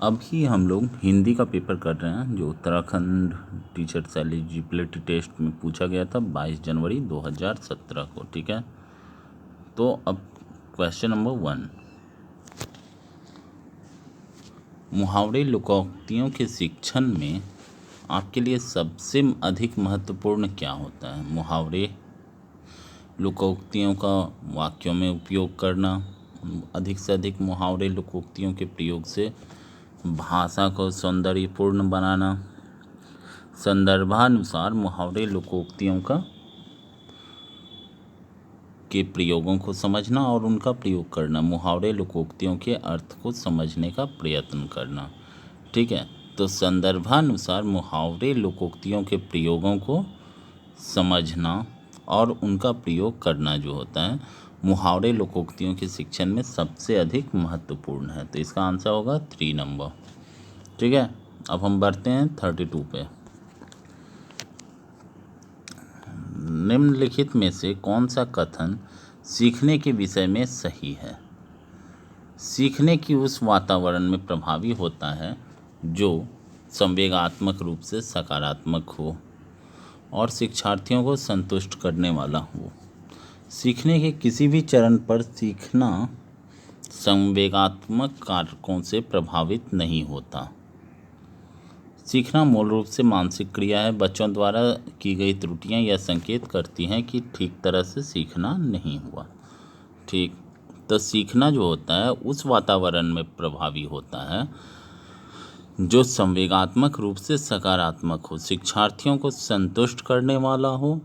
अभी हम लोग हिंदी का पेपर कर रहे हैं जो उत्तराखंड टीचर्स एलिजिबिलिटी टेस्ट में पूछा गया था 22 जनवरी 2017 को। ठीक है, तो अब क्वेश्चन नंबर 1, मुहावरे लोकोक्तियों के शिक्षण में आपके लिए सबसे अधिक महत्वपूर्ण क्या होता है? मुहावरे लोकोक्तियों का वाक्यों में उपयोग करना, अधिक से अधिक मुहावरे लोकोक्तियों के प्रयोग से भाषा को सौंदर्यपूर्ण बनाना, संदर्भानुसार मुहावरे लोकोक्तियों के प्रयोगों को समझना और उनका प्रयोग करना, मुहावरे लोकोक्तियों के अर्थ को समझने का प्रयत्न करना। ठीक है, तो संदर्भानुसार मुहावरे लोकोक्तियों के प्रयोगों को समझना और उनका प्रयोग करना जो होता है मुहावरे लोकोक्तियों के शिक्षण में सबसे अधिक महत्वपूर्ण है। तो इसका आंसर होगा 3 नंबर। ठीक है, अब हम बढ़ते हैं 32 पे। निम्नलिखित में से कौन सा कथन सीखने के विषय में सही है? सीखने की उस वातावरण में प्रभावी होता है जो संवेगात्मक रूप से सकारात्मक हो और शिक्षार्थियों को संतुष्ट करने वाला हो। सीखने के किसी भी चरण पर सीखना संवेगात्मक कारकों से प्रभावित नहीं होता। सीखना मूल रूप से मानसिक क्रिया है। बच्चों द्वारा की गई त्रुटियां यह संकेत करती हैं कि ठीक तरह से सीखना नहीं हुआ। ठीक, तो सीखना जो होता है उस वातावरण में प्रभावी होता है जो संवेगात्मक रूप से सकारात्मक हो, शिक्षार्थियों को संतुष्ट करने वाला हो,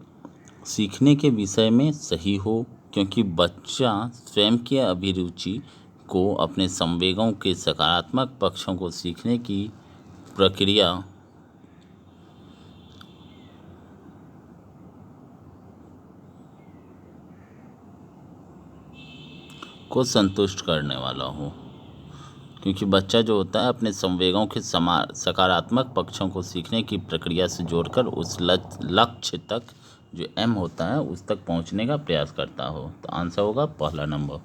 सीखने के विषय में सही हो, क्योंकि बच्चा स्वयं की अभिरुचि को अपने संवेगों के सकारात्मक पक्षों को सीखने की प्रक्रिया को संतुष्ट करने वाला हो, क्योंकि बच्चा जो होता है अपने संवेगों के सकारात्मक पक्षों को सीखने की प्रक्रिया से जोड़कर उस लक्ष्य तक जो एम होता है उस तक पहुंचने का प्रयास करता हो। तो आंसर होगा पहला नंबर।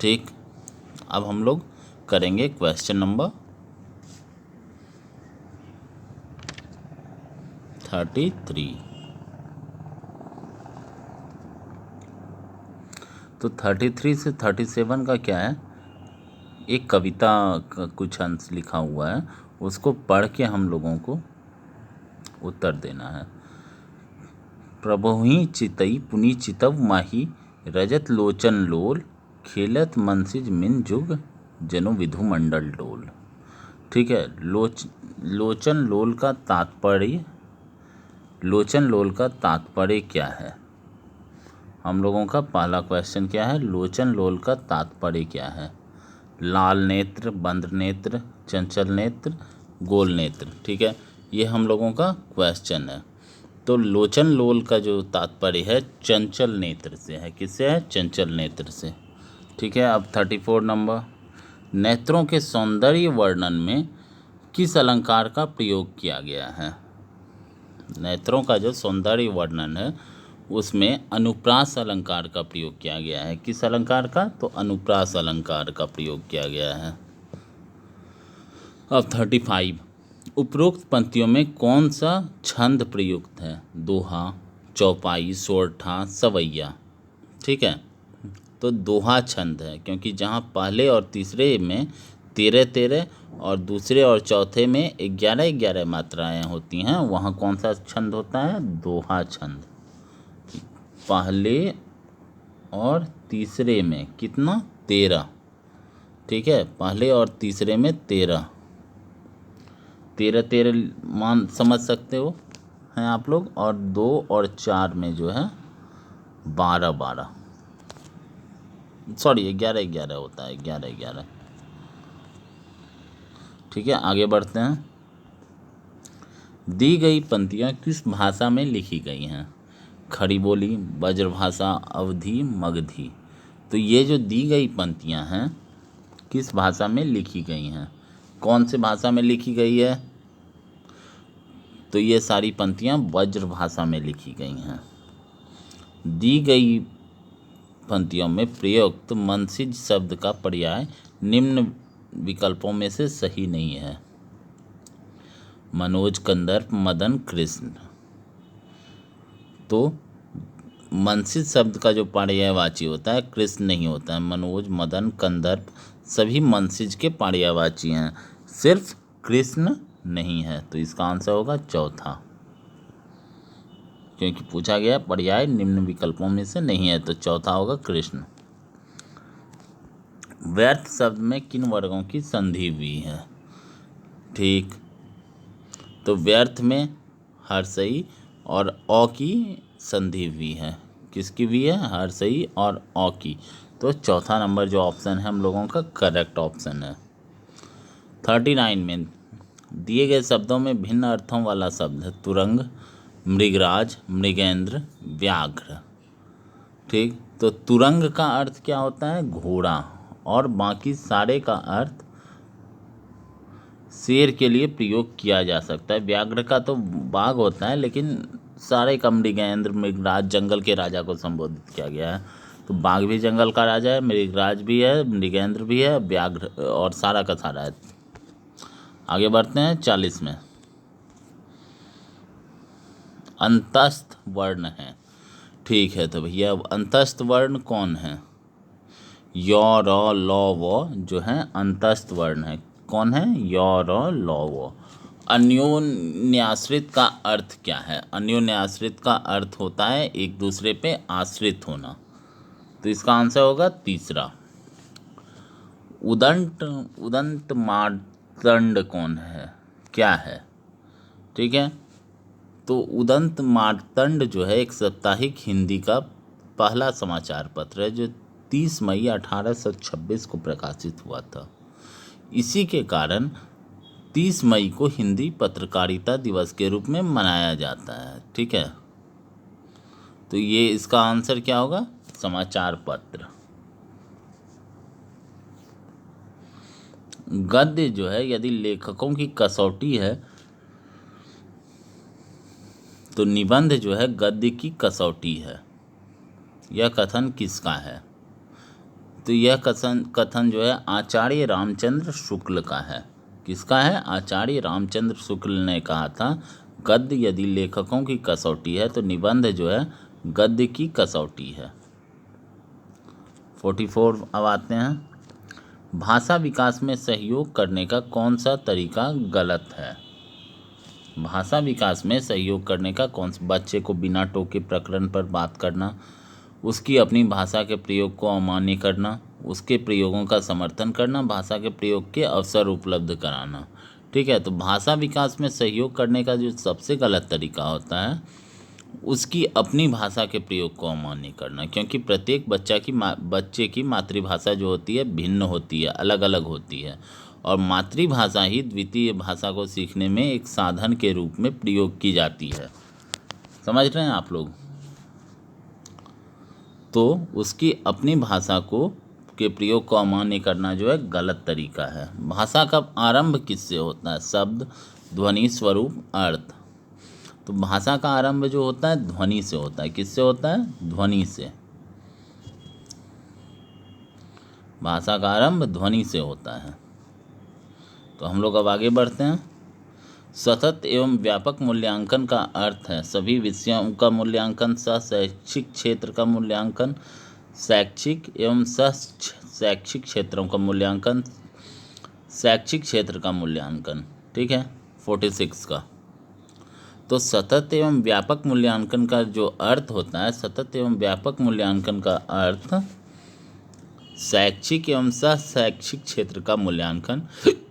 ठीक, अब हम लोग करेंगे क्वेश्चन नंबर 33। तो 33 से 37 का क्या है, एक कविता का कुछ अंश लिखा हुआ है, उसको पढ़ के हम लोगों को उत्तर देना है। प्रभुहि चितई पुनि चितव माही, रजत लोचन लोल, खेलत मनसिज मिन जुग, जनु विधु मंडल डोल। ठीक है, लोचन लोल का तात्पर्य क्या है? हम लोगों का पहला क्वेश्चन क्या है, लोचन लोल का तात्पर्य क्या है? लाल नेत्र, बंद नेत्र, चंचल नेत्र, गोल नेत्र। ठीक है, ये हम लोगों का क्वेश्चन है। तो लोचन लोल का जो तात्पर्य है चंचल नेत्र से है। किससे है? चंचल नेत्र से। ठीक है, अब 34 नंबर, नेत्रों के सौंदर्य वर्णन में किस अलंकार का प्रयोग किया गया है? नेत्रों का जो सौंदर्य वर्णन है उसमें अनुप्रास अलंकार का प्रयोग किया गया है। किस अलंकार का? तो अनुप्रास अलंकार का प्रयोग किया गया है। अब 35, उपरोक्त पंक्तियों में कौन सा छंद प्रयुक्त है? दोहा, चौपाई, सोरठा, सवैया। ठीक है, तो दोहा छंद है, क्योंकि जहाँ पहले और तीसरे में 13-13 और दूसरे और चौथे में 11-11 मात्राएं होती हैं, वहाँ कौन सा छंद होता है? दोहा छंद। पहले और तीसरे में कितना? 13। ठीक है, पहले और तीसरे में 13 मान समझ सकते हो हैं आप लोग, और 2 और 4 में जो है 12 सॉरी 11 होता है, 11। ठीक है, आगे बढ़ते हैं। दी गई पंक्तियाँ किस भाषा में लिखी गई हैं? खड़ी बोली, ब्रजभाषा, अवधी, मगधी। तो ये जो दी गई पंक्तियाँ हैं किस भाषा में लिखी गई हैं? कौन से भाषा में लिखी गई है? तो ये सारी पंक्तियाँ ब्रजभाषा में लिखी गई हैं। दी गई पंक्तियों में प्रयुक्त मनसिज शब्द का पर्याय विकल्पों में से सही नहीं है। मनोज, कंदर्प, मदन, कृष्ण। तो मनसिज शब्द का जो पर्यायवाची होता है कृष्ण नहीं होता है। मनोज, मदन, कंदर्प सभी मनसिज के पर्यायवाची हैं, सिर्फ कृष्ण नहीं है। तो इसका आंसर होगा चौथा, क्योंकि पूछा गया पर्याय निम्न विकल्पों में से नहीं है, तो चौथा होगा कृष्ण। व्यर्थ शब्द में किन वर्गों की संधि हुई है? ठीक, तो व्यर्थ में हर्षई और अ की संधि हुई है। किसकी हुई है? हर्षई और अ की। तो चौथा नंबर जो ऑप्शन है हम लोगों का करेक्ट ऑप्शन है। 39 में दिए गए शब्दों में भिन्न अर्थों वाला शब्द है तुरंग, मृगराज, मृगेंद्र, व्याघ्र। ठीक, तो तुरंग का अर्थ क्या होता है? घोड़ा, और बाकी सारे का अर्थ शेर के लिए प्रयोग किया जा सकता है। व्याघ्र का तो बाघ होता है, लेकिन सारे का मृगेंद्र, मृगराज जंगल के राजा को संबोधित किया गया है। तो बाघ भी जंगल का राजा है, मृगराज भी है, मृगेंद्र भी है, व्याघ्र और सारा का सारा है। आगे बढ़ते हैं 40 में। अंतस्थ वर्ण है। ठीक है, तो भैया अंतस्थ वर्ण कौन है? य, र, ल, व जो है अंतस्थ वर्ण है। कौन है? य, र, ल, व। अन्योन्याश्रित का अर्थ क्या है? अन्योन्याश्रित का अर्थ होता है एक दूसरे पे आश्रित होना। तो इसका आंसर होगा तीसरा। उदंत उदंत मार्तंड कौन है? क्या है? ठीक है, तो उदंत मार्तंड जो है एक साप्ताहिक हिंदी का पहला समाचार पत्र है, जो 30 मई 1826 को प्रकाशित हुआ था। इसी के कारण 30 मई को हिंदी पत्रकारिता दिवस के रूप में मनाया जाता है। ठीक है, तो ये इसका आंसर क्या होगा? समाचार पत्र। गद्य जो है यदि लेखकों की कसौटी है, तो निबंध जो है गद्य की कसौटी है। यह कथन किसका है? तो यह कथन जो है आचार्य रामचंद्र शुक्ल का है। किसका है? आचार्य रामचंद्र शुक्ल ने कहा था गद्य यदि लेखकों की कसौटी है, तो निबंध जो है गद्य की कसौटी है। 44 अब आते हैं। भाषा विकास में सहयोग करने का कौन सा तरीका गलत है? भाषा विकास में सहयोग करने का कौन सा? बच्चे को बिना टोके प्रकरण पर बात करना, उसकी अपनी भाषा के प्रयोग को अमान्य करना, उसके प्रयोगों का समर्थन करना, भाषा के प्रयोग के अवसर उपलब्ध कराना। ठीक है, तो भाषा विकास में सहयोग करने का जो सबसे गलत तरीका होता है, उसकी अपनी भाषा के प्रयोग को अमान्य करना, क्योंकि प्रत्येक बच्चे की मातृभाषा जो होती है भिन्न होती है, अलग अलग होती है, और मातृभाषा ही द्वितीय भाषा को सीखने में एक साधन के रूप में प्रयोग की जाती है। समझ रहे हैं आप लोग? तो उसकी अपनी भाषा को के प्रयोग को अमान्य करना जो है गलत तरीका है। भाषा का आरंभ किससे होता है? शब्द, ध्वनि, स्वरूप, अर्थ। तो भाषा का आरंभ जो होता है ध्वनि से होता है। किससे होता है? ध्वनि से। भाषा का आरंभ ध्वनि से होता है। तो हम लोग अब आगे बढ़ते हैं। सतत एवं व्यापक मूल्यांकन का अर्थ है सभी विषयों का मूल्यांकन, शैक्षिक क्षेत्र का मूल्यांकन, शैक्षिक एवं शैक्षिक क्षेत्रों का मूल्यांकन, शैक्षिक क्षेत्र का मूल्यांकन। ठीक है, 46 का। तो सतत एवं व्यापक मूल्यांकन का जो अर्थ होता है, सतत एवं व्यापक मूल्यांकन का अर्थ शैक्षिक एवं शैक्षिक क्षेत्र का मूल्यांकन,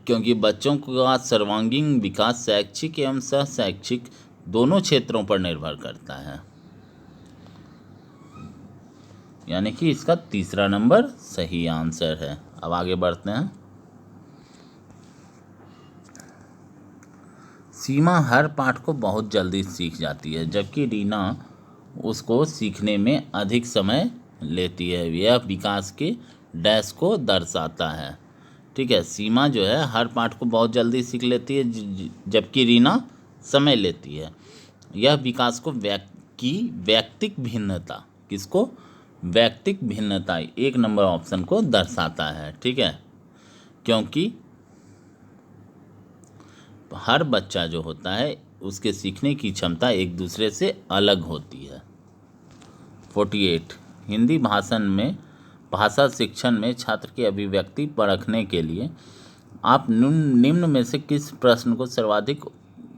क्योंकि बच्चों का सर्वांगीण विकास शैक्षिक एवं शैक्षिक दोनों क्षेत्रों पर निर्भर करता है। यानी कि इसका तीसरा नंबर सही आंसर है। अब आगे बढ़ते हैं। सीमा हर पाठ को बहुत जल्दी सीख जाती है, जबकि रीना उसको सीखने में अधिक समय लेती है। यह विकास के डैश को दर्शाता है। ठीक है, सीमा जो है हर पाठ को बहुत जल्दी सीख लेती है, जबकि रीना समय लेती है। यह विकास को व्यक्तिक भिन्नता, किसको? व्यक्तिक भिन्नता, एक नंबर ऑप्शन को दर्शाता है। ठीक है, क्योंकि हर बच्चा जो होता है उसके सीखने की क्षमता एक दूसरे से अलग होती है। 48 हिंदी भाषा शिक्षण में छात्र की अभिव्यक्ति परखने के लिए आप निम्न में से किस प्रश्न को सर्वाधिक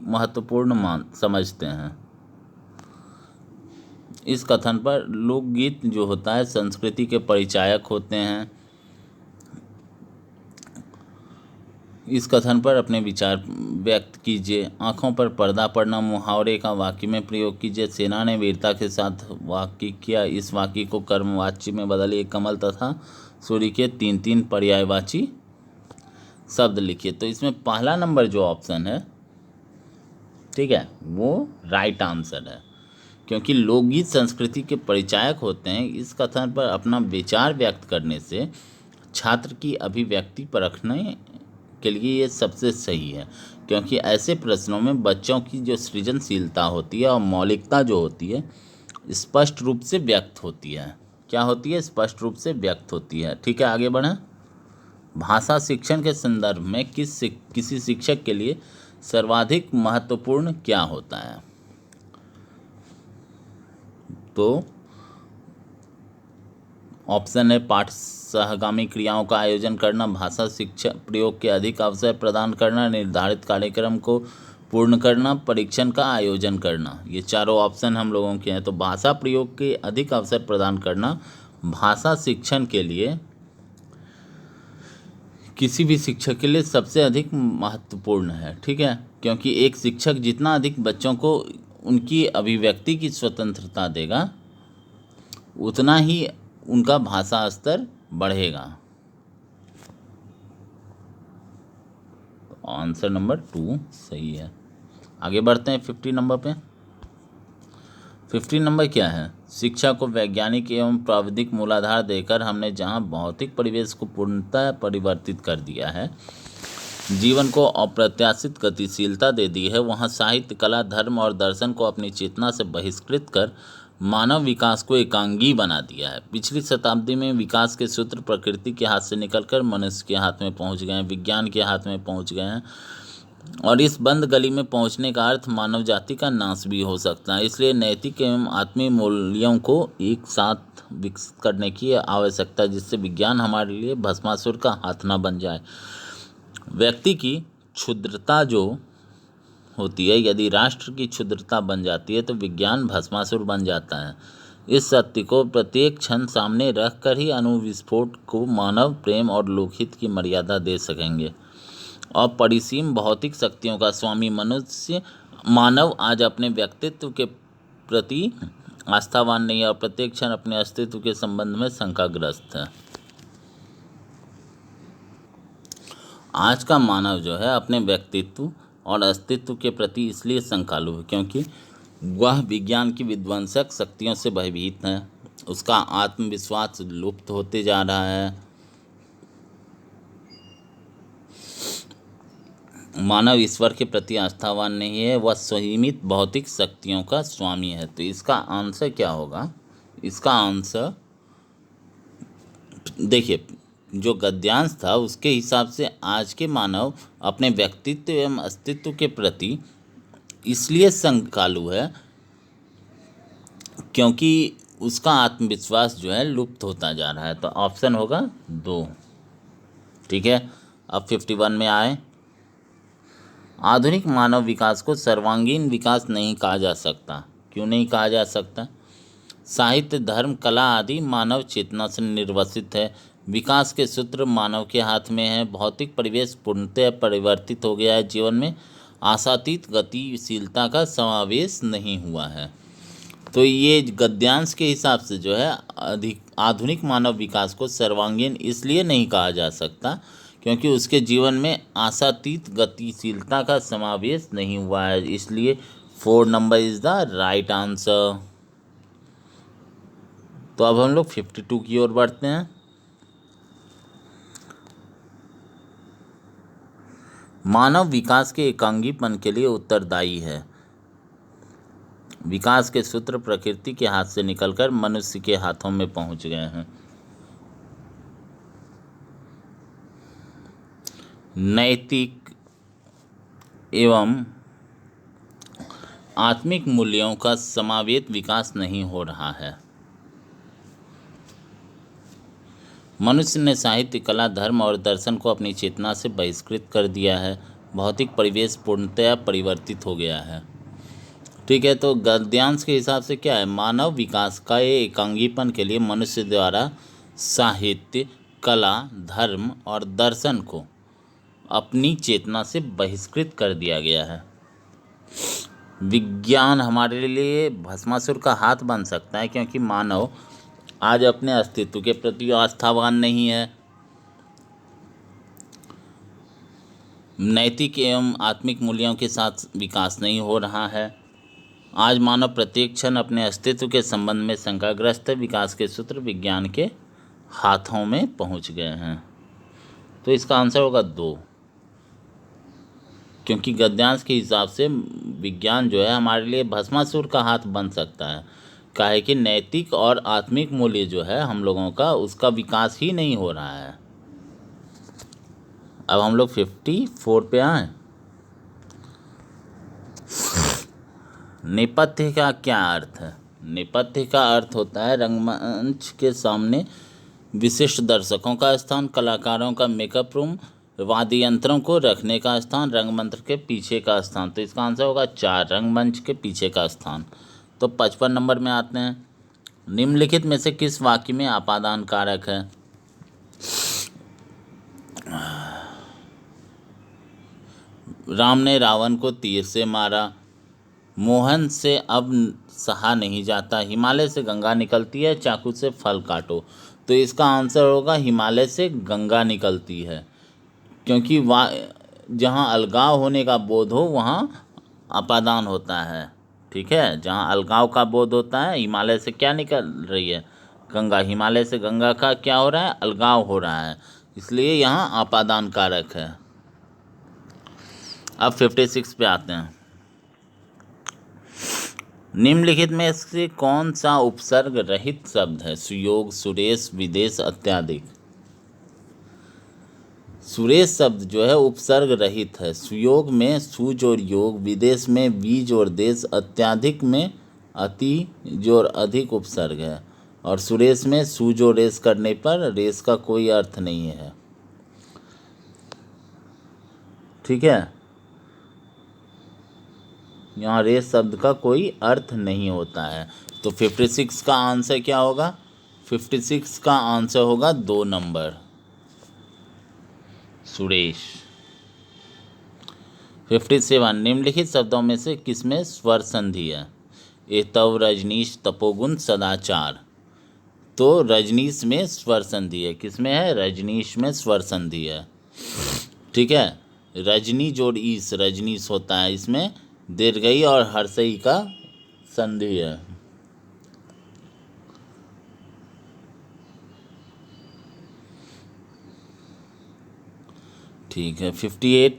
महत्वपूर्ण समझते हैं? इस कथन पर लोकगीत जो होता है संस्कृति के परिचायक होते हैं। इस कथन पर अपने विचार व्यक्त कीजिए। आंखों पर पर्दा पड़ना मुहावरे का वाक्य में प्रयोग कीजिए। सेना ने वीरता के साथ वाक्य किया, इस वाक्य को कर्मवाची में बदलिए। कमल तथा सूर्य के 3-3 पर्यायवाची शब्द लिखिए। तो इसमें पहला नंबर जो ऑप्शन है, ठीक है, वो राइट आंसर है, क्योंकि लोकगीत संस्कृति के परिचायक होते हैं। इस कथन पर अपना विचार व्यक्त करने से छात्र की अभिव्यक्ति परखने के लिए ये सबसे सही है, क्योंकि ऐसे प्रश्नों में बच्चों की जो सृजनशीलता होती है और मौलिकता जो होती है स्पष्ट रूप से व्यक्त होती है। क्या होती है? स्पष्ट रूप से व्यक्त होती है। ठीक है, आगे बढ़ें। भाषा शिक्षण के संदर्भ में किसी शिक्षक के लिए सर्वाधिक महत्वपूर्ण क्या होता है? तो ऑप्शन है पाठ सहगामी क्रियाओं का आयोजन करना, भाषा शिक्षा प्रयोग के अधिक अवसर प्रदान करना, निर्धारित कार्यक्रम को पूर्ण करना, परीक्षण का आयोजन करना। ये चारों ऑप्शन हम लोगों के हैं। तो भाषा प्रयोग के अधिक अवसर प्रदान करना भाषा शिक्षण के लिए किसी भी शिक्षक के लिए सबसे अधिक महत्वपूर्ण है। ठीक है, क्योंकि एक शिक्षक जितना अधिक बच्चों को उनकी अभिव्यक्ति की स्वतंत्रता देगा उतना ही उनका भाषा स्तर बढ़ेगा। तो आंसर नंबर 2 सही है। आगे बढ़ते हैं 50 नंबर पे। 50 नंबर क्या है? शिक्षा को वैज्ञानिक एवं प्राविधिक मूलाधार देकर हमने जहां भौतिक परिवेश को पूर्णतः परिवर्तित कर दिया है, जीवन को अप्रत्याशित गतिशीलता दे दी है, वहां साहित्य, कला, धर्म और दर्शन को अपनी चेतना से बहिष्कृत कर मानव विकास को एकांगी बना दिया है। पिछली शताब्दी में विकास के सूत्र प्रकृति के हाथ से निकलकर मनुष्य के हाथ में पहुंच गए हैं, विज्ञान के हाथ में पहुंच गए हैं, और इस बंद गली में पहुंचने का अर्थ मानव जाति का नाश भी हो सकता है। इसलिए नैतिक एवं आत्मीय मूल्यों को एक साथ विकसित करने की आवश्यकता है, जिससे विज्ञान हमारे लिए भस्मासुर का हाथ न बन जाए। व्यक्ति की क्षुद्रता जो होती है, यदि राष्ट्र की क्षुद्रता बन जाती है तो विज्ञान भस्मासुर बन जाता है। इस सत्य को प्रत्येक क्षण सामने रखकर ही अणुविस्फोट को मानव प्रेम और लोकहित की मर्यादा दे सकेंगे। और परिसीम भौतिक शक्तियों का स्वामी मानव आज अपने व्यक्तित्व के प्रति आस्थावान नहीं है और प्रत्येक क्षण अपने अस्तित्व के संबंध में शंकाग्रस्त है। आज का मानव जो है अपने व्यक्तित्व और अस्तित्व के प्रति इसलिए शंकालु है क्योंकि वह विज्ञान की विध्वंसक शक्तियों से भयभीत है। उसका आत्मविश्वास लुप्त होते जा रहा है। मानव ईश्वर के प्रति आस्थावान नहीं है, वह सीमित भौतिक शक्तियों का स्वामी है। तो इसका आंसर क्या होगा? इसका आंसर देखिए, जो गद्यांश था उसके हिसाब से आज के मानव अपने व्यक्तित्व एवं अस्तित्व के प्रति इसलिए शंकालु है क्योंकि उसका आत्मविश्वास जो है लुप्त होता जा रहा है। तो ऑप्शन होगा 2। ठीक है, अब 51 में आए। आधुनिक मानव विकास को सर्वांगीण विकास नहीं कहा जा सकता। क्यों नहीं कहा जा सकता? साहित्य, धर्म, कला आदि मानव चेतना से निर्वसित है। विकास के सूत्र मानव के हाथ में है। भौतिक परिवेश पूर्णतः परिवर्तित हो गया है। जीवन में आशातीत गतिशीलता का समावेश नहीं हुआ है। तो ये गद्यांश के हिसाब से जो है आधुनिक मानव विकास को सर्वांगीण इसलिए नहीं कहा जा सकता क्योंकि उसके जीवन में आशातीत गतिशीलता का समावेश नहीं हुआ है। इसलिए 4 number is the right answer. तो अब हम लोग 52 की ओर बढ़ते हैं। मानव विकास के एकांगीपन के लिए उत्तरदायी है। विकास के सूत्र प्रकृति के हाथ से निकलकर मनुष्य के हाथों में पहुंच गए हैं। नैतिक एवं आत्मिक मूल्यों का समावेत विकास नहीं हो रहा है। मनुष्य ने साहित्य, कला, धर्म और दर्शन को अपनी चेतना से बहिष्कृत कर दिया है। भौतिक परिवेश पूर्णतया परिवर्तित हो गया है। ठीक है, तो गद्यांश के हिसाब से क्या है, मानव विकास का ये एकांगीपन के लिए मनुष्य द्वारा साहित्य, कला, धर्म और दर्शन को अपनी चेतना से बहिष्कृत कर दिया गया है। विज्ञान हमारे लिए भस्मासुर का हाथ बन सकता है, क्योंकि मानव आज अपने अस्तित्व के प्रति आस्थावान नहीं है। नैतिक एवं आत्मिक मूल्यों के साथ विकास नहीं हो रहा है। आज मानव प्रत्येक क्षण अपने अस्तित्व के संबंध में शंकाग्रस्त है। विकास के सूत्र विज्ञान के हाथों में पहुंच गए हैं। तो इसका आंसर होगा 2, क्योंकि गद्यांश के हिसाब से विज्ञान जो है हमारे लिए भस्मासुर का हाथ बन सकता है। काहे कि नैतिक और आत्मिक मूल्य जो है हम लोगों का, उसका विकास ही नहीं हो रहा है। अब हम लोग 54 पे आए। नेपथ्य का क्या अर्थ है? नेपथ्य का अर्थ होता है रंगमंच के सामने विशिष्ट दर्शकों का स्थान, कलाकारों का मेकअप रूम, वाद्य यंत्रों को रखने का स्थान, रंगमंच के पीछे का स्थान। तो इसका आंसर होगा 4, रंगमंच के पीछे का स्थान। तो 55 नंबर में आते हैं। निम्नलिखित में से किस वाक्य में आपादान कारक है? राम ने रावण को तीर से मारा, मोहन से अब सहा नहीं जाता, हिमालय से गंगा निकलती है, चाकू से फल काटो। तो इसका आंसर होगा हिमालय से गंगा निकलती है, क्योंकि जहाँ अलगाव होने का बोध हो वहाँ अपादान होता है। ठीक है, जहाँ अलगाव का बोध होता है, हिमालय से क्या निकल रही है? गंगा। हिमालय से गंगा का क्या हो रहा है? अलगाव हो रहा है, इसलिए यहाँ अपादान कारक है। अब 56 पे आते हैं। निम्नलिखित में से कौन सा उपसर्ग रहित शब्द है? सुयोग, सुरेश, विदेश, अत्याधिक। सुरेश शब्द जो है उपसर्ग रहित है। सुयोग में सुज और योग, विदेश में बीज और देश, अत्याधिक में अति जो और अधिक उपसर्ग है, और सुरेश में सुज और रेस करने पर रेस का कोई अर्थ नहीं है। ठीक है, यहाँ रेस शब्द का कोई अर्थ नहीं होता है। तो 56 का आंसर क्या होगा? 56 का आंसर होगा 2 नंबर, सुरेश। 57, निम्नलिखित शब्दों में से किसमें स्वर संधि है? एतव, रजनीश, तपोगुण, सदाचार। तो रजनीश में स्वर संधि है। किसमें है? रजनीश में स्वर संधि है। ठीक है, रजनी जोड़ ईस रजनीश होता है, इसमें दीर्घई और हर्षई का संधि है। ठीक है, 58,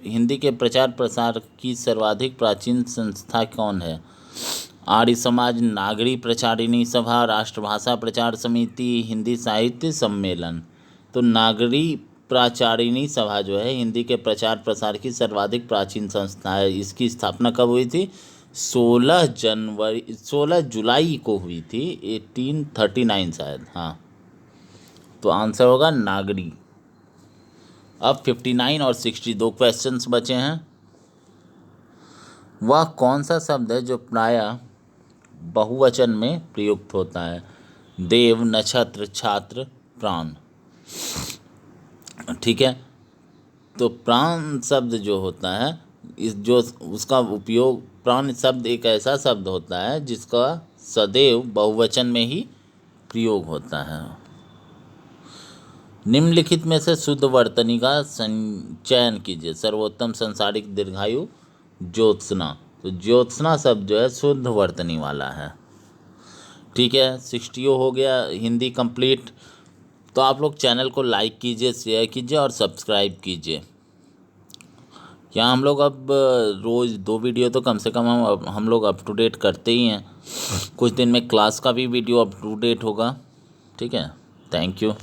हिंदी के प्रचार प्रसार की सर्वाधिक प्राचीन संस्था कौन है? आर्य समाज, नागरी प्रचारिणी सभा, राष्ट्रभाषा प्रचार समिति, हिंदी साहित्य सम्मेलन। तो नागरी प्राचारिणी सभा जो है हिंदी के प्रचार प्रसार की सर्वाधिक प्राचीन संस्था है। इसकी स्थापना कब हुई थी? 16 जुलाई को हुई थी, 1839 शायद। हाँ, तो आंसर होगा नागरी। अब 59 और 62 क्वेश्चंस बचे हैं। वह कौन सा शब्द है जो प्रायः बहुवचन में प्रयुक्त होता है? देव, नक्षत्र, छात्र, प्राण। ठीक है, तो प्राण शब्द जो होता है, इस जो उसका उपयोग, प्राण शब्द एक ऐसा शब्द होता है जिसका सदैव बहुवचन में ही प्रयोग होता है। निम्नलिखित में से शुद्ध वर्तनी का चयन कीजिए। सर्वोत्तम, संसारिक, दीर्घायु, ज्योत्सना। तो ज्योत्सना शब्द जो है शुद्ध वर्तनी वाला है। ठीक है, 60 हो गया हिंदी कंप्लीट। तो आप लोग चैनल को लाइक कीजिए, शेयर कीजिए और सब्सक्राइब कीजिए। यहाँ हम लोग अब रोज़ 2 वीडियो तो कम से कम हम लोग अप टू डेट करते ही हैं। कुछ दिन में क्लास का भी वीडियो अप टू डेट होगा। ठीक है, थैंक यू।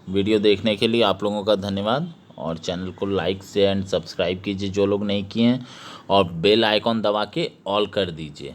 वीडियो देखने के लिए आप लोगों का धन्यवाद। और चैनल को लाइक से एंड सब्सक्राइब कीजिए जो लोग नहीं किए हैं, और बेल आइकॉन दबा के ऑल कर दीजिए।